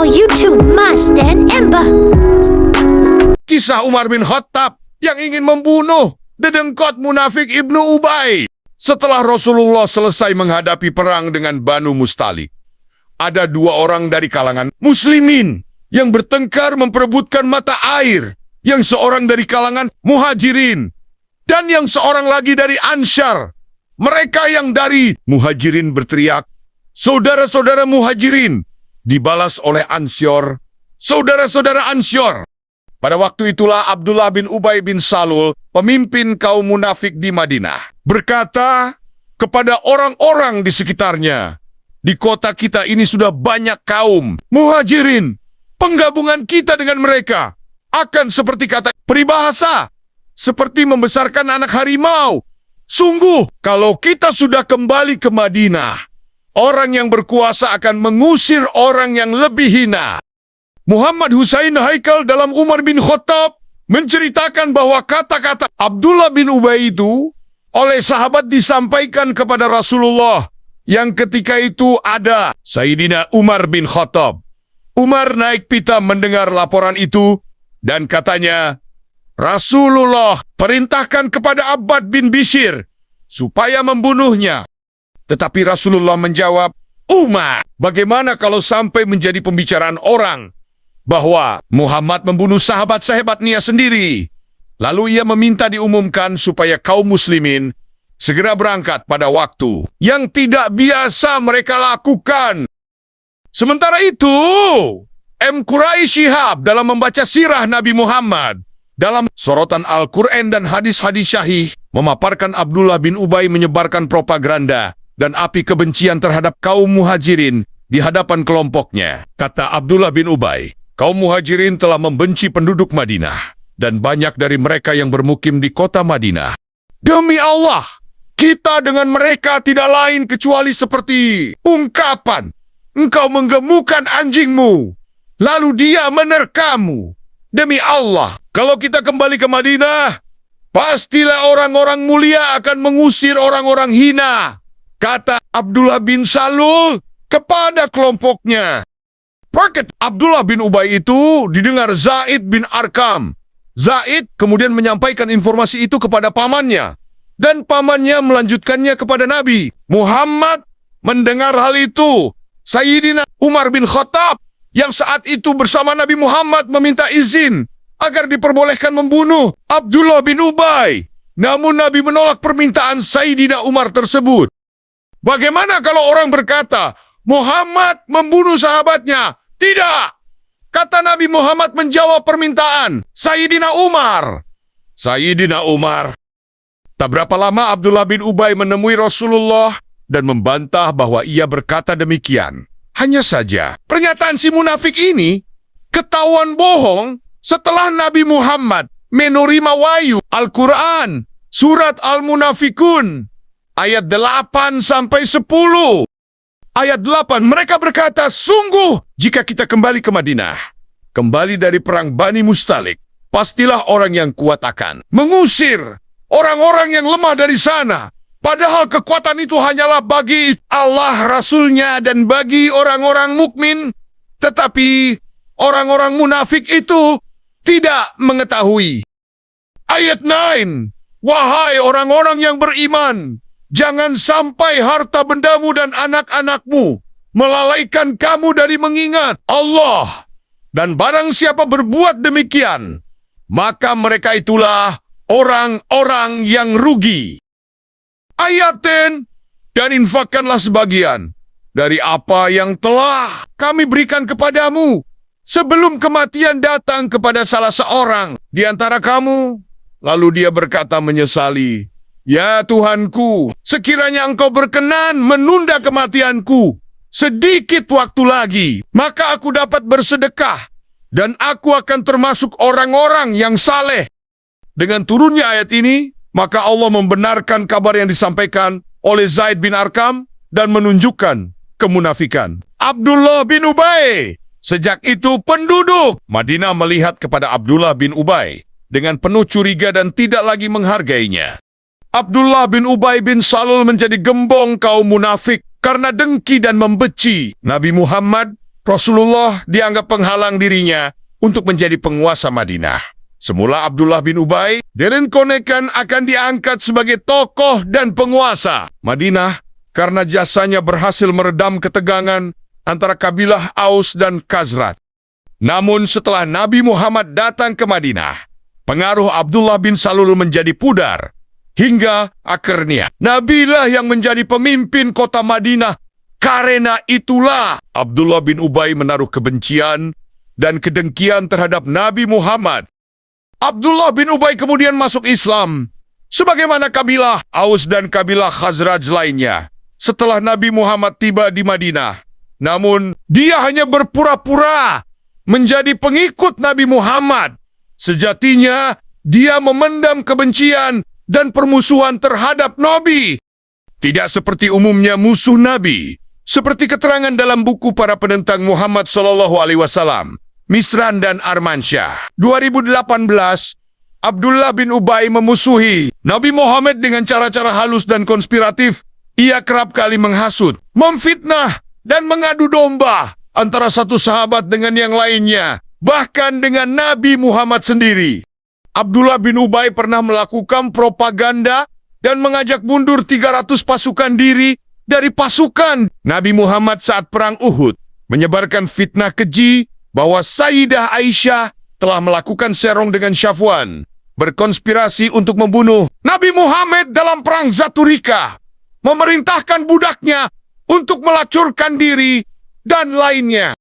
channel YouTube Mas dan Ember. Kisah Umar bin Khattab yang ingin membunuh dedengkot munafik Ibnu Ubay. Setelah Rasulullah selesai menghadapi perang dengan Banu Mustalik, ada dua orang dari kalangan muslimin yang bertengkar memperebutkan mata air, yang seorang dari kalangan muhajirin dan yang seorang lagi dari Ansyar. Mereka yang dari muhajirin berteriak, "Saudara-saudara muhajirin!" Dibalas oleh Ansyar, "Saudara-saudara Ansyar!" Pada waktu itulah Abdullah bin Ubay bin Salul, pemimpin kaum munafik di Madinah, berkata kepada orang-orang di sekitarnya, "Di kota kita ini sudah banyak kaum muhajirin. Penggabungan kita dengan mereka akan seperti kata peribahasa, seperti membesarkan anak harimau. Sungguh, kalau kita sudah kembali ke Madinah, orang yang berkuasa akan mengusir orang yang lebih hina." Muhammad Husain Haikal dalam Umar bin Khattab menceritakan bahwa kata-kata Abdullah bin Ubay itu oleh sahabat disampaikan kepada Rasulullah, yang ketika itu ada Sayyidina Umar bin Khattab. Umar naik pitam mendengar laporan itu dan katanya, "Rasulullah perintahkan kepada Abbad bin Bishr supaya membunuhnya." Tetapi Rasulullah menjawab, "Umar, bagaimana kalau sampai menjadi pembicaraan orang bahwa Muhammad membunuh sahabat-sahabatnya sendiri?" Lalu ia meminta diumumkan supaya kaum muslimin segera berangkat pada waktu yang tidak biasa mereka lakukan. Sementara itu, M. Quraish Shihab dalam membaca sirah Nabi Muhammad dalam sorotan Al-Quran dan hadis-hadis syahih memaparkan Abdullah bin Ubay menyebarkan propaganda dan api kebencian terhadap kaum muhajirin di hadapan kelompoknya. Kata Abdullah bin Ubay, kaum muhajirin telah membenci penduduk Madinah dan banyak dari mereka yang bermukim di kota Madinah. Demi Allah, kita dengan mereka tidak lain kecuali seperti ungkapan, "Engkau menggemukkan anjingmu, lalu dia menerkammu." Demi Allah, kalau kita kembali ke Madinah, pastilah orang-orang mulia akan mengusir orang-orang hina, kata Abdullah bin Salul kepada kelompoknya. Paket Abdullah bin Ubay itu didengar Zaid bin Arkam. Zaid kemudian menyampaikan informasi itu kepada pamannya, dan pamannya melanjutkannya kepada Nabi. Muhammad mendengar hal itu. Sayyidina Umar bin Khattab yang saat itu bersama Nabi Muhammad meminta izin agar diperbolehkan membunuh Abdullah bin Ubay. Namun Nabi menolak permintaan Sayyidina Umar tersebut. Bagaimana kalau orang berkata, Muhammad membunuh sahabatnya? Tidak! Kata Nabi Muhammad menjawab permintaan Sayyidina Umar. Sayyidina Umar. Tak berapa lama Abdullah bin Ubay menemui Rasulullah dan membantah bahwa ia berkata demikian. Hanya saja, pernyataan si munafik ini ketahuan bohong setelah Nabi Muhammad menerima wahyu Al-Quran, surat Al-Munafikun, ayat 8 sampai 10. Ayat 8, mereka berkata, "Sungguh, jika kita kembali ke Madinah, kembali dari perang Bani Mustalik, pastilah orang yang kuat akan mengusir orang-orang yang lemah dari sana. Padahal kekuatan itu hanyalah bagi Allah, Rasulnya, dan bagi orang-orang mukmin. Tetapi orang-orang munafik itu tidak mengetahui." Ayat 9, "Wahai orang-orang yang beriman, jangan sampai harta bendamu dan anak-anakmu melalaikan kamu dari mengingat Allah. Dan barang siapa berbuat demikian, maka mereka itulah orang-orang yang rugi." Ayat 10, "Dan infakkanlah sebagian dari apa yang telah kami berikan kepadamu sebelum kematian datang kepada salah seorang di antara kamu." Lalu dia berkata menyesali, "Ya Tuhanku, sekiranya Engkau berkenan menunda kematianku sedikit waktu lagi, maka aku dapat bersedekah dan aku akan termasuk orang-orang yang saleh." Dengan turunnya ayat ini, maka Allah membenarkan kabar yang disampaikan oleh Zaid bin Arkam dan menunjukkan kemunafikan Abdullah bin Ubay. Sejak itu penduduk Madinah melihat kepada Abdullah bin Ubay dengan penuh curiga dan tidak lagi menghargainya. Abdullah bin Ubay bin Salul menjadi gembong kaum munafik karena dengki dan membenci Nabi Muhammad Rasulullah dianggap penghalang dirinya untuk menjadi penguasa Madinah. Semula Abdullah bin Ubay direncanakan akan diangkat sebagai tokoh dan penguasa Madinah karena jasanya berhasil meredam ketegangan antara kabilah Aus dan Khazraj. Namun setelah Nabi Muhammad datang ke Madinah, pengaruh Abdullah bin Salul menjadi pudar. Hingga akhirnya Nabilah yang menjadi pemimpin kota Madinah. Karena itulah Abdullah bin Ubay menaruh kebencian dan kedengkian terhadap Nabi Muhammad. Abdullah bin Ubay kemudian masuk Islam, sebagaimana kabilah Aus dan kabilah Khazraj lainnya setelah Nabi Muhammad tiba di Madinah. Namun, dia hanya berpura-pura menjadi pengikut Nabi Muhammad. Sejatinya, dia memendam kebencian dan permusuhan terhadap Nabi. Tidak seperti umumnya musuh Nabi, seperti keterangan dalam buku para penentang Muhammad SAW, Misran dan Armansyah. 2018, Abdullah bin Ubay memusuhi Nabi Muhammad dengan cara-cara halus dan konspiratif. Ia kerap kali menghasut, memfitnah, dan mengadu domba antara satu sahabat dengan yang lainnya, bahkan dengan Nabi Muhammad sendiri. Abdullah bin Ubay pernah melakukan propaganda dan mengajak mundur 300 pasukan diri dari pasukan Nabi Muhammad saat Perang Uhud, menyebarkan fitnah keji bahwa Sayyidah Aisyah telah melakukan serong dengan Syafwan, berkonspirasi untuk membunuh Nabi Muhammad dalam Perang Zaturika, memerintahkan budaknya untuk melacurkan diri, dan lainnya.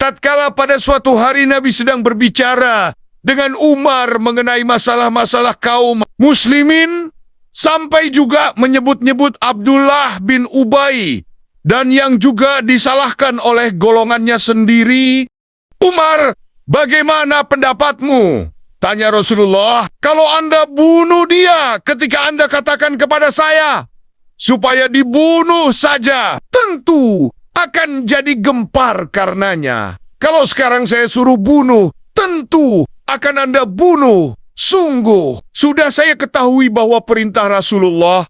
Tatkala pada suatu hari Nabi sedang berbicara dengan Umar mengenai masalah-masalah kaum muslimin, sampai juga menyebut-nyebut Abdullah bin Ubay, dan yang juga disalahkan oleh golongannya sendiri. Umar, bagaimana pendapatmu? Tanya Rasulullah, kalau Anda bunuh dia ketika Anda katakan kepada saya, supaya dibunuh saja, tentu akan jadi gempar karenanya. Kalau sekarang saya suruh bunuh, tentu akan Anda bunuh. Sungguh, sudah saya ketahui bahwa perintah Rasulullah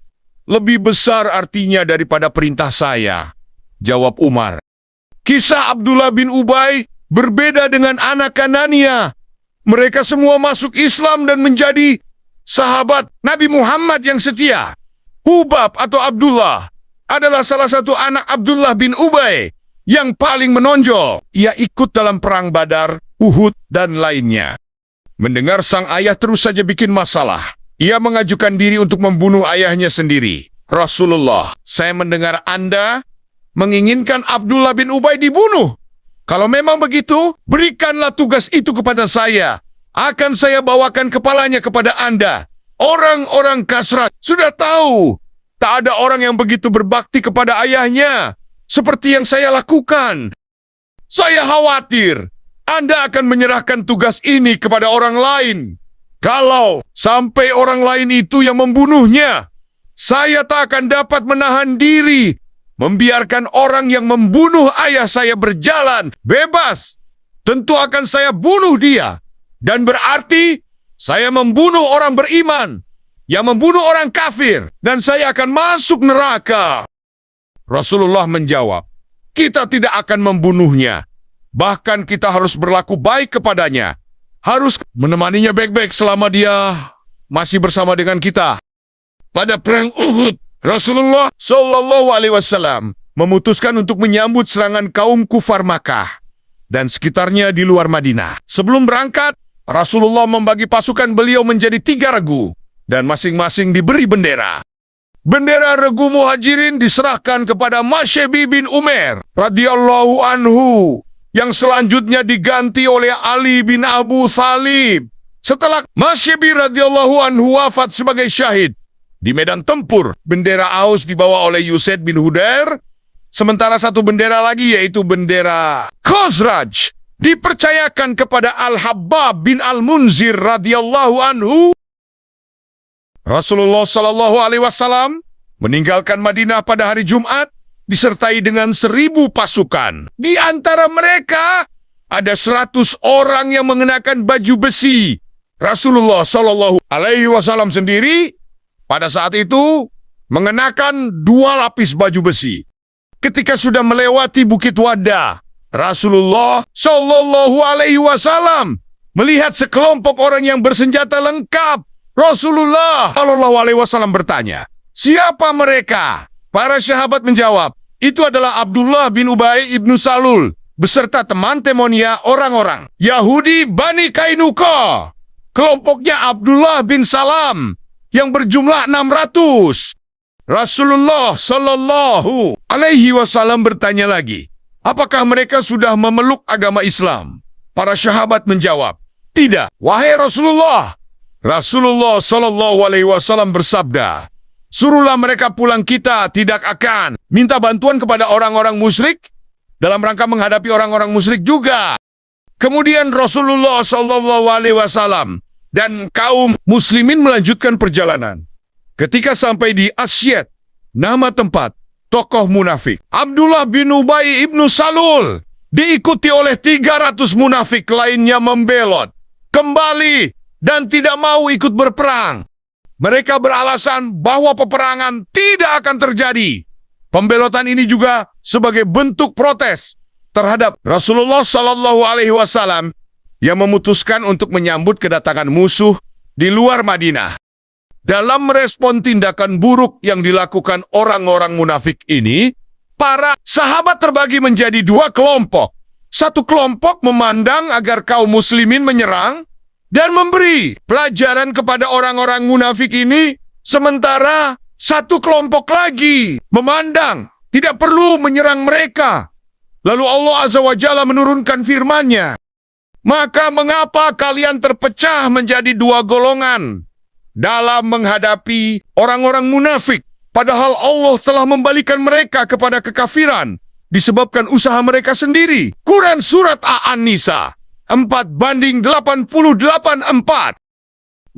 lebih besar artinya daripada perintah saya, jawab Umar. Kisah Abdullah bin Ubay berbeda dengan anak Kanania. Mereka semua masuk Islam dan menjadi sahabat Nabi Muhammad yang setia. Hubab atau Abdullah adalah salah satu anak Abdullah bin Ubay yang paling menonjol. Ia ikut dalam perang Badar, Uhud, dan lainnya. Mendengar sang ayah terus saja bikin masalah, ia mengajukan diri untuk membunuh ayahnya sendiri. Rasulullah, saya mendengar Anda menginginkan Abdullah bin Ubay dibunuh. Kalau memang begitu, berikanlah tugas itu kepada saya. Akan saya bawakan kepalanya kepada Anda. Orang-orang Khazraj sudah tahu, tak ada orang yang begitu berbakti kepada ayahnya seperti yang saya lakukan. Saya khawatir Anda akan menyerahkan tugas ini kepada orang lain. Kalau sampai orang lain itu yang membunuhnya, saya tak akan dapat menahan diri membiarkan orang yang membunuh ayah saya berjalan bebas. Tentu akan saya bunuh dia. Dan berarti saya membunuh orang beriman yang membunuh orang kafir, dan saya akan masuk neraka. Rasulullah menjawab, kita tidak akan membunuhnya. Bahkan kita harus berlaku baik kepadanya. Harus menemaninya baik-baik selama dia masih bersama dengan kita. Pada perang Uhud, Rasulullah SAW memutuskan untuk menyambut serangan kaum kufar Makkah dan sekitarnya di luar Madinah. Sebelum berangkat, Rasulullah membagi pasukan beliau menjadi 3 regu dan masing-masing diberi bendera. Bendera regu Muhajirin diserahkan kepada Masyabi bin Umair radhiyallahu anhu, yang selanjutnya diganti oleh Ali bin Abu Thalib. Setelah Masyabi radhiyallahu anhu wafat sebagai syahid di medan tempur, bendera Aus dibawa oleh Usaid bin Hudair, sementara satu bendera lagi yaitu bendera Khazraj dipercayakan kepada Al-Habbab bin Al-Munzir radhiyallahu anhu. Rasulullah SAW meninggalkan Madinah pada hari Jumat disertai dengan 1.000 pasukan. Di antara mereka ada 100 orang yang mengenakan baju besi. Rasulullah SAW sendiri pada saat itu mengenakan 2 lapis baju besi. Ketika sudah melewati Bukit Wada, Rasulullah Shallallahu Alaihi Wasallam melihat sekelompok orang yang bersenjata lengkap. Rasulullah Shallallahu Alaihi Wasallam bertanya, "Siapa mereka?" Para sahabat menjawab, "Itu adalah Abdullah bin Ubay ibnu Salul beserta teman-temannya orang-orang Yahudi Bani Kainuqa." Kelompoknya Abdullah bin Salam yang berjumlah 600. Rasulullah Shallallahu Alaihi Wasallam bertanya lagi, "Apakah mereka sudah memeluk agama Islam?" Para sahabat menjawab, "Tidak, wahai Rasulullah." Rasulullah Shallallahu Alaihi Wasallam bersabda, "Suruhlah mereka pulang, kita tidak akan minta bantuan kepada orang-orang musyrik dalam rangka menghadapi orang-orang musyrik juga." Kemudian Rasulullah Shallallahu Alaihi Wasallam dan kaum muslimin melanjutkan perjalanan. Ketika sampai di Asyad, nama tempat tokoh munafik Abdullah bin Ubay ibnu Salul diikuti oleh 300 munafik lainnya membelot kembali dan tidak mau ikut berperang. Mereka beralasan bahwa peperangan tidak akan terjadi. Pembelotan ini juga sebagai bentuk protes terhadap Rasulullah Shallallahu Alaihi Wasallam yang memutuskan untuk menyambut kedatangan musuh di luar Madinah. Dalam merespon tindakan buruk yang dilakukan orang-orang munafik ini, para sahabat terbagi menjadi dua kelompok. Satu kelompok memandang agar kaum muslimin menyerang dan memberi pelajaran kepada orang-orang munafik ini, sementara satu kelompok lagi memandang tidak perlu menyerang mereka. Lalu Allah Azza wa Jalla menurunkan firman-Nya, "Maka mengapa kalian terpecah menjadi dua golongan dalam menghadapi orang-orang munafik, padahal Allah telah membalikan mereka kepada kekafiran disebabkan usaha mereka sendiri." Quran Surat An-Nisa 4:88-4.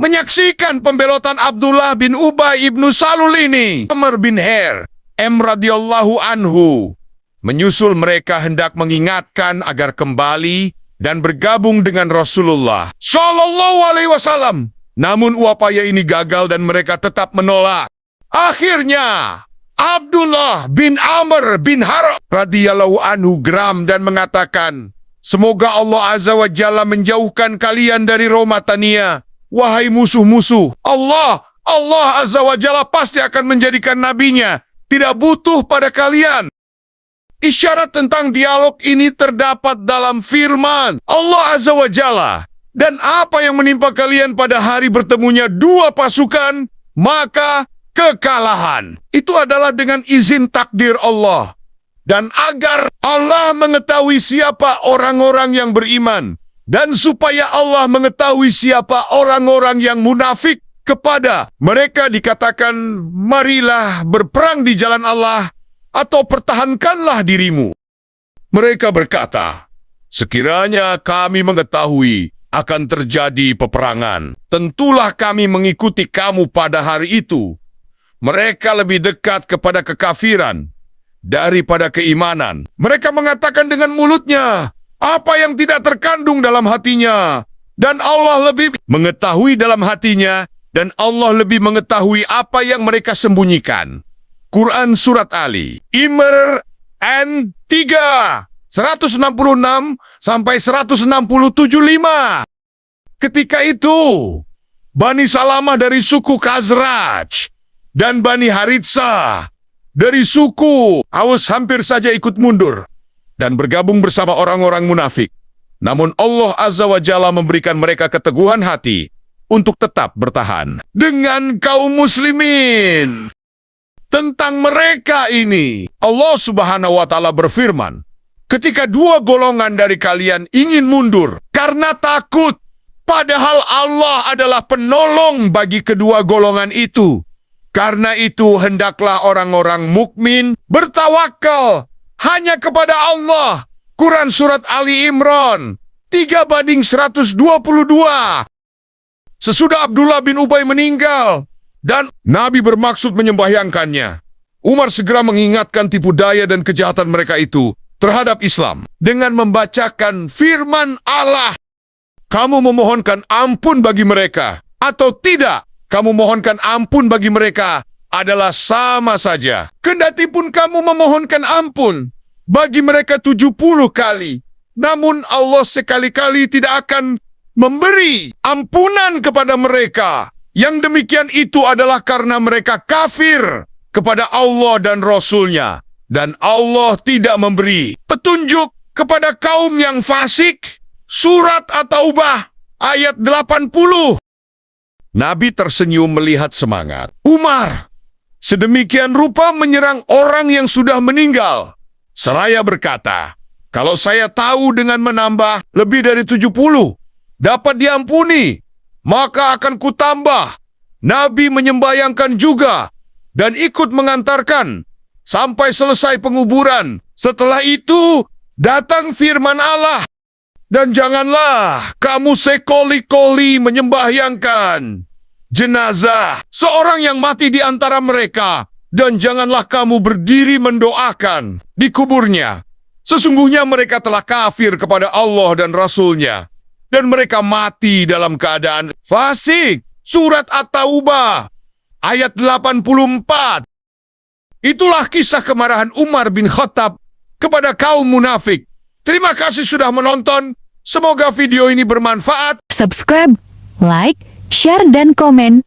Menyaksikan pembelotan Abdullah bin Ubay ibnu Salul ini, Amr bin Her radhiyallahu anhu menyusul mereka hendak mengingatkan agar kembali dan bergabung dengan Rasulullah Shallallahu Alaihi Wasallam. Namun upaya ini gagal dan mereka tetap menolak. Akhirnya Abdullah bin Amr bin Har radhiyallahu anhu geram dan mengatakan, "Semoga Allah Azza wa Jalla menjauhkan kalian dari Romatania. Wahai musuh-musuh, Allah Azza wa Jalla pasti akan menjadikan nabinya tidak butuh pada kalian." Isyarat tentang dialog ini terdapat dalam firman Allah Azza wa Jalla. "Dan apa yang menimpa kalian pada hari bertemunya dua pasukan, maka kekalahan itu adalah dengan izin takdir Allah. Dan agar Allah mengetahui siapa orang-orang yang beriman, dan supaya Allah mengetahui siapa orang-orang yang munafik, kepada mereka dikatakan, marilah berperang di jalan Allah, atau pertahankanlah dirimu." Mereka berkata, "Sekiranya kami mengetahui akan terjadi peperangan, tentulah kami mengikuti kamu pada hari itu." Mereka lebih dekat kepada kekafiran daripada keimanan. Mereka mengatakan dengan mulutnya apa yang tidak terkandung dalam hatinya, dan Allah lebih mengetahui dalam hatinya, dan Allah lebih mengetahui apa yang mereka sembunyikan. Quran Surat Ali, Imran 3, 166-167-5. Ketika itu, Bani Salamah dari suku Khazraj dan Bani Haritsah dari suku Aus hampir saja ikut mundur dan bergabung bersama orang-orang munafik. Namun Allah Azza wa Jalla memberikan mereka keteguhan hati untuk tetap bertahan dengan kaum muslimin. Tentang mereka ini, Allah Subhanahu wa Ta'ala berfirman, "Ketika dua golongan dari kalian ingin mundur karena takut, padahal Allah adalah penolong bagi kedua golongan itu. Karena itu hendaklah orang-orang mukmin bertawakal hanya kepada Allah." Quran Surat Ali Imran 3:122. Sesudah Abdullah bin Ubay meninggal dan Nabi bermaksud menyembahyangkannya, Umar segera mengingatkan tipu daya dan kejahatan mereka itu terhadap Islam dengan membacakan firman Allah. "Kamu memohonkan ampun bagi mereka atau tidak, kamu mohonkan ampun bagi mereka adalah sama saja. Kendati pun kamu memohonkan ampun bagi mereka 70 kali. Namun Allah sekali-kali tidak akan memberi ampunan kepada mereka. Yang demikian itu adalah karena mereka kafir kepada Allah dan Rasul-Nya. Dan Allah tidak memberi petunjuk kepada kaum yang fasik. Surat At-Taubah ayat 80. Nabi tersenyum melihat semangat Umar sedemikian rupa menyerang orang yang sudah meninggal. Seraya berkata, kalau saya tahu dengan menambah lebih dari 70 dapat diampuni, maka akan kutambah. Nabi menyembayangkan juga dan ikut mengantarkan sampai selesai penguburan. Setelah itu, datang firman Allah. Dan janganlah kamu sekoli-koli menyembahyangkan jenazah seorang yang mati di antara mereka. Dan janganlah kamu berdiri mendoakan di kuburnya. Sesungguhnya mereka telah kafir kepada Allah dan Rasul-Nya. Dan mereka mati dalam keadaan fasik. Surat At-Taubah ayat 84. Itulah kisah kemarahan Umar bin Khattab kepada kaum munafik. Terima kasih sudah menonton. Semoga video ini bermanfaat. Subscribe, like, share, dan komen